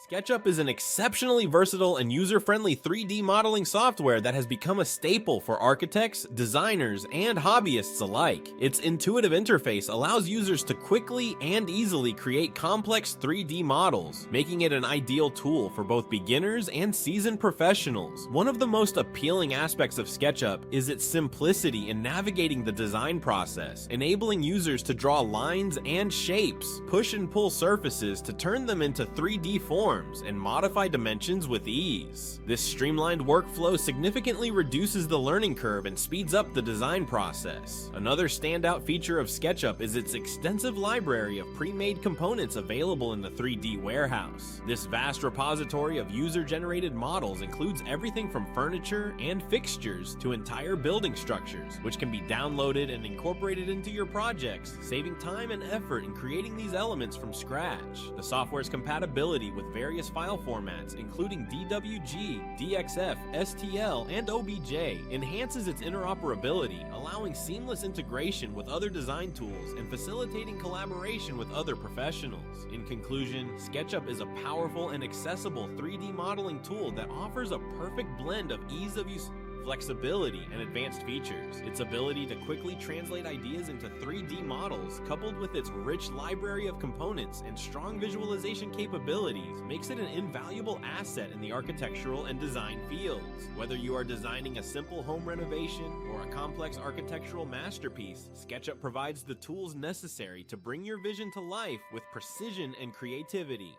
SketchUp is an exceptionally versatile and user-friendly 3D modeling software that has become a staple for architects, designers, and hobbyists alike. Its intuitive interface allows users to quickly and easily create complex 3D models, making it an ideal tool for both beginners and seasoned professionals. One of the most appealing aspects of SketchUp is its simplicity in navigating the design process, enabling users to draw lines and shapes, push and pull surfaces to turn them into 3D forms, and modify dimensions with ease. This streamlined workflow significantly reduces the learning curve and speeds up the design process. Another standout feature of SketchUp is its extensive library of pre-made components available in the 3D warehouse. This vast repository of user-generated models includes everything from furniture and fixtures to entire building structures, which can be downloaded and incorporated into your projects, saving time and effort in creating these elements from scratch. The software's compatibility with various file formats, including DWG, DXF, STL, and OBJ, enhances its interoperability, allowing seamless integration with other design tools and facilitating collaboration with other professionals. In conclusion, SketchUp is a powerful and accessible 3D modeling tool that offers a perfect blend of ease of use, flexibility, and advanced features. Its ability to quickly translate ideas into 3D models, coupled with its rich library of components and strong visualization capabilities, makes it an invaluable asset in the architectural and design fields. Whether you are designing a simple home renovation or a complex architectural masterpiece, SketchUp provides the tools necessary to bring your vision to life with precision and creativity.